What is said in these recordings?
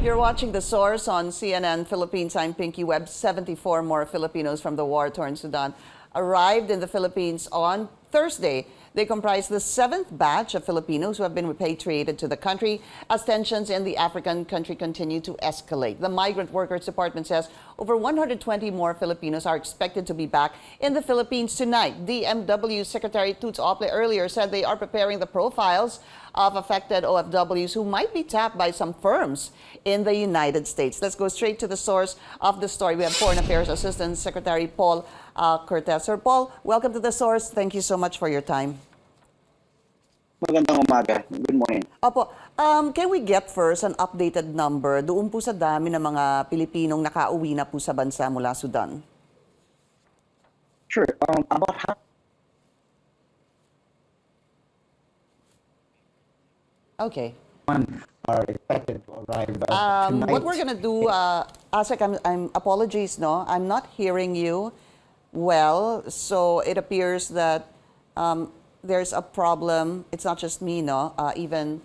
You're watching The Source on CNN Philippines. I'm Pinky Webb. 74 more Filipinos from the war-torn Sudan arrived in the Philippines on Thursday. They comprise the 7th batch of Filipinos who have been repatriated to the country as tensions in the African country continue to escalate. The Migrant Workers Department says over 120 more Filipinos are expected to be back in the Philippines tonight. DMW Secretary Toots Ople earlier said they are preparing the profiles of affected OFWs who might be tapped by some firms in the United States. Let's go straight to the source of the story. We have Foreign Affairs Assistant Secretary Paul Cortes. Sir Paul, welcome to the source. Thank you so much for your time. Magandang umaga. Good morning. Opo, can we get first an updated number doon po sa dami ng mga Pilipinong nakauwi na po sa bansa mula Sudan? Sure. About half. Okay. Are expected to arrive tonight. What we're gonna do, Asec, I'm apologies, no, I'm not hearing you well, so it appears that there's a problem. It's not just me, no, even.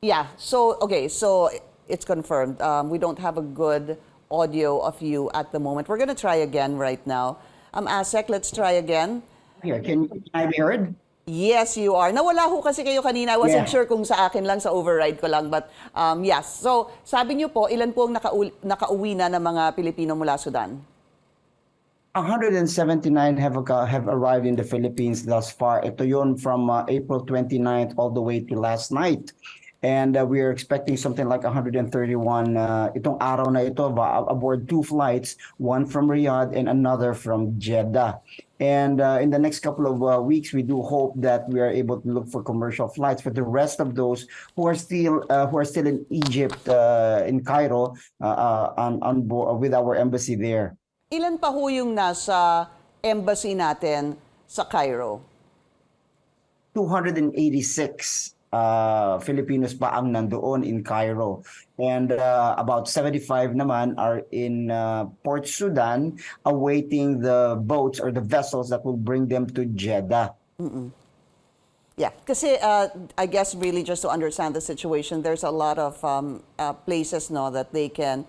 Yeah, so, okay, so it's confirmed. We don't have a good audio of you at the moment. We're gonna try again right now. Asec, let's try again. Here, can I be heard? Yes, you are. Nawala ho kasi kayo kanina. I wasn't sure kung sa akin lang, sa override ko lang. But yes, so sabi niyo po, ilan po ang nakauwi na ng mga Pilipino mula Sudan? 179 have arrived in the Philippines thus far. Ito yun from April 29th all the way to last night. And we are expecting something like 131 itong araw na ito aboard 2 flights, one from Riyadh and another from Jeddah. And in the next couple of weeks, we do hope that we are able to look for commercial flights for the rest of those who are still in Egypt, in Cairo, on board with our embassy there. Ilan pa ho yung nasa embassy natin sa Cairo? 286 Filipinos pa ang nandoon in Cairo. And about 75 naman are in Port Sudan awaiting the boats or the vessels that will bring them to Jeddah. Yeah, kasi I guess really just to understand the situation, there's a lot of places no, that they can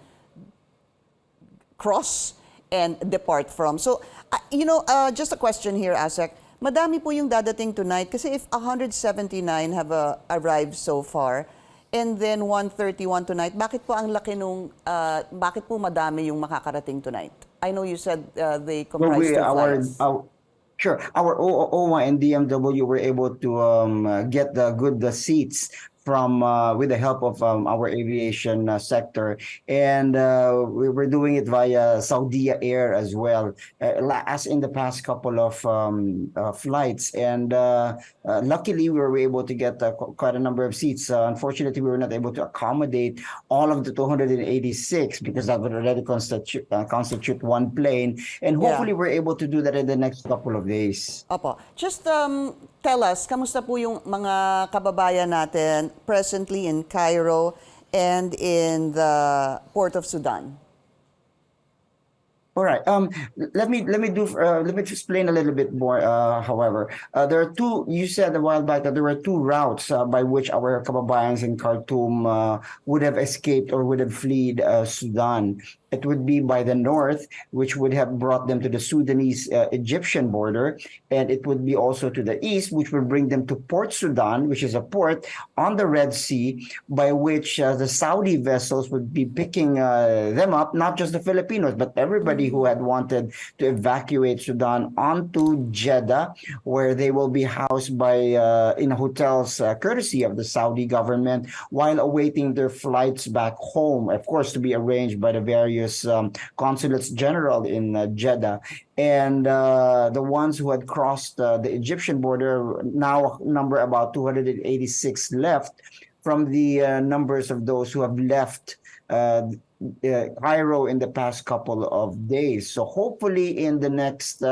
cross and depart from. So, you know, just a question here, Asec. Madami po yung dadating tonight kasi if 179 have arrived so far and then 131 tonight, bakit po ang laki nung, bakit po madami yung makakarating tonight? I know you said they comprise 2 flights. Sure. Our OOA and DMW were able to get the good seats from with the help of our aviation sector, and we were doing it via Saudi Air as well, as in the past couple of flights. And luckily, we were able to get quite a number of seats. Unfortunately, we were not able to accommodate all of the 286 because that would already constitute one plane. And hopefully, we're able to do that in the next couple of days. Opo. Just tell us, kamusta po yung mga kababayan natin presently in Cairo and in the Port of Sudan? All right. Let me explain a little bit more. However, there are two. You said a while back that there were 2 routes by which our kababayans in Khartoum would have escaped or would have fled Sudan. It would be by the north, which would have brought them to the Sudanese-Egyptian border, and it would be also to the east, which would bring them to Port Sudan, which is a port on the Red Sea, by which the Saudi vessels would be picking them up, not just the Filipinos, but everybody who had wanted to evacuate Sudan onto Jeddah, where they will be housed by in hotels courtesy of the Saudi government, while awaiting their flights back home, of course, to be arranged by the various consulates general in Jeddah. And the ones who had crossed the Egyptian border now number about 286 left from the numbers of those who have left Cairo in the past couple of days. So hopefully in the next,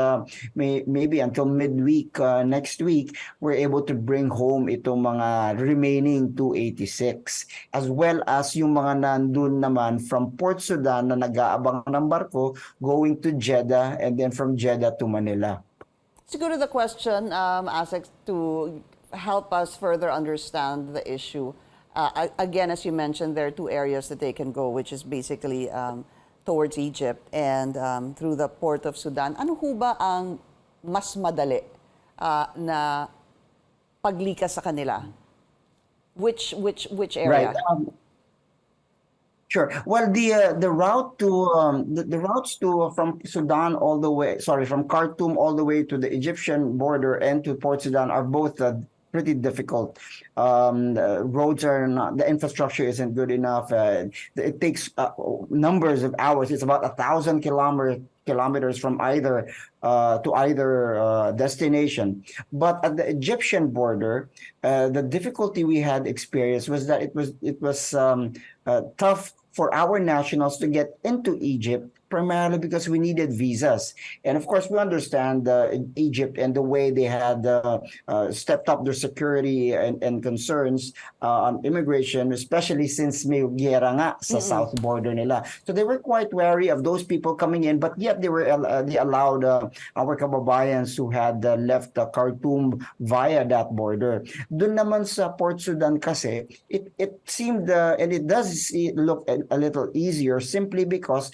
maybe until midweek next week, we're able to bring home itong mga remaining 286. As well as yung mga nandun naman from Port Sudan na nag-aabang ng barko going to Jeddah and then from Jeddah to Manila. Siguro the question, Asec, to help us further understand the issue. Again, as you mentioned, there are two areas that they can go, which is basically towards Egypt and through the port of Sudan. Ano ho ba ang mas madali na paglikas sa kanila? Which area? Right. Sure. Well, the route to the routes to from Sudan all the way, sorry, from Khartoum all the way to the Egyptian border and to Port Sudan are both pretty difficult. The roads are not, the infrastructure isn't good enough. It takes numbers of hours. It's about 1,000 kilometers from either to either destination. But at the Egyptian border, the difficulty we had experienced was that it was tough for our nationals to get into Egypt, primarily because we needed visas. And of course, we understand Egypt and the way they had stepped up their security and concerns on immigration, especially since may giyera nga sa south border nila. So they were quite wary of those people coming in, but yet they allowed our kababayans who had left Khartoum via that border. Doon naman sa Port Sudan kasi, it seemed, and it does look a little easier simply because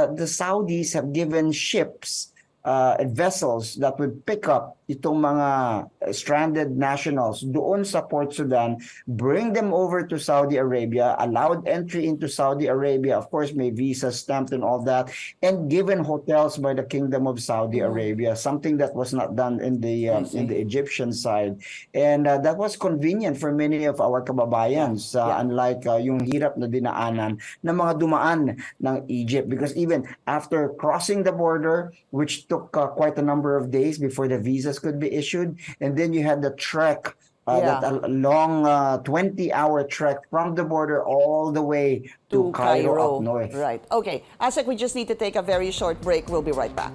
the Saudis have given ships and vessels that would pick up itong mga stranded nationals doon sa Port Sudan, bring them over to Saudi Arabia, allowed entry into Saudi Arabia, of course may visa stamped and all that, and given hotels by the Kingdom of Saudi Arabia, something that was not done in the Egyptian side. And that was convenient for many of our kababayans, unlike yung hirap na dinaanan ng mga dumaan ng Egypt, because even after crossing the border, which took quite a number of days before the visas could be issued, and then you had the trek, that a long 20-hour trek from the border all the way to Cairo up north. Right. Okay. Asec, we just need to take a very short break. We'll be right back.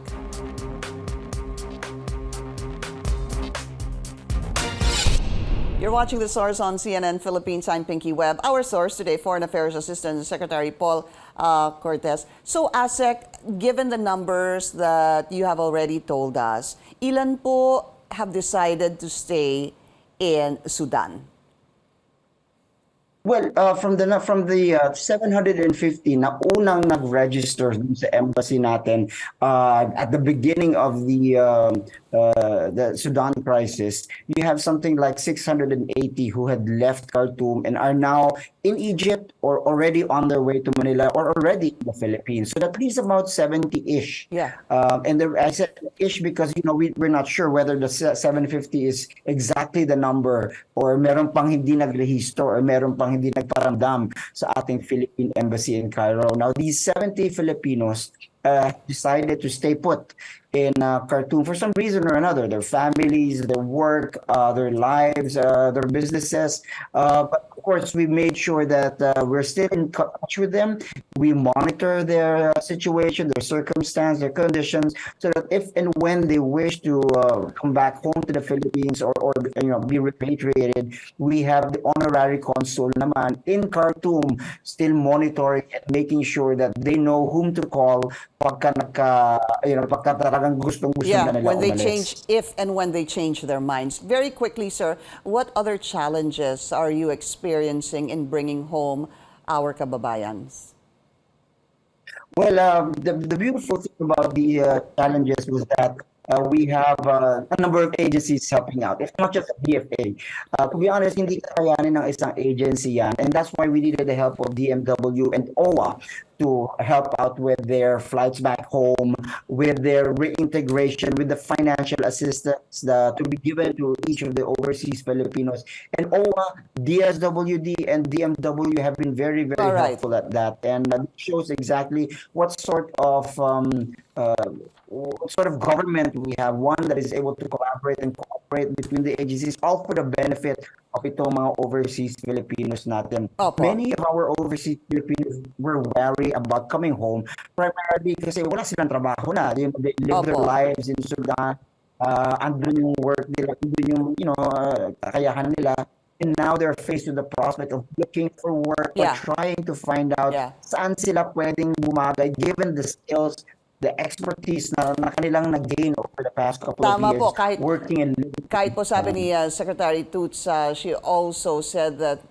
You're watching The Source on CNN Philippines. I'm Pinky Webb. Our source today, Foreign Affairs Assistant Secretary Paul Cortes. So, Asec, given the numbers that you have already told us, ilan po have decided to stay in Sudan? Well, from the 750 na unang nag-register sa embassy natin at the beginning of the Sudan crisis, you have something like 680 who had left Khartoum and are now in Egypt or already on their way to Manila or already in the Philippines. So at least about 70-ish. Yeah. And I said ish because we're not sure whether the 750 is exactly the number or meron pang hindi nagrehistro or meron pang hindi nagparamdam sa ating Philippine Embassy in Cairo. Now, these 70 Filipinos decided to stay put in Khartoum for some reason or another. Their families, their work, their lives, their businesses. But of course, we made sure that we're still in touch with them. We monitor their situation, their circumstance, their conditions, so that if and when they wish to come back home to the Philippines or be repatriated, we have the honorary consul naman in Khartoum still monitoring and making sure that they know whom to call pagka talagang gustong-gusto na nila when they umalis. change, if and when they change their minds. Very quickly, sir, what other challenges are you experiencing in bringing home our kababayans? Well, the beautiful thing about the challenges was that we have a number of agencies helping out. It's not just DFA. To be honest, hindi kakayanin ng isang agency yan. And that's why we needed the help of DMW and OWA to help out with their flights back home, with their reintegration, with the financial assistance to be given to each of the overseas Filipinos. And OWA, DSWD, and DMW have been very, very helpful at that. And it shows exactly what sort of government we have, one that is able to collaborate and cooperate between the agencies, all for the benefit of itong mga overseas Filipinos natin. Many of our overseas Filipinos were wary about coming home, primarily kasi wala silang trabaho na. They live their lives in Sudan, andun yung work nila, andun yung kakayahan nila. And now they're faced with the prospect of looking for work or trying to find out saan sila pwedeng bumagay given the skills the expertise na kanilang nag-gain over the past couple Tama of years po, kahit- working and living. Kahit po sabi ni Secretary Toots, she also said that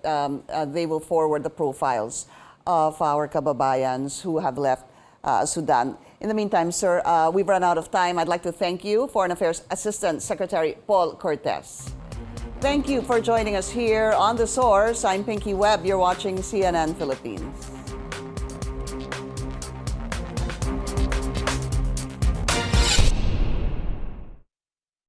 they will forward the profiles of our kababayans who have left Sudan. In the meantime, sir, we've run out of time. I'd like to thank you, Foreign Affairs Assistant Secretary Paul Cortes. Thank you for joining us here on The Source. I'm Pinky Webb. You're watching CNN Philippines.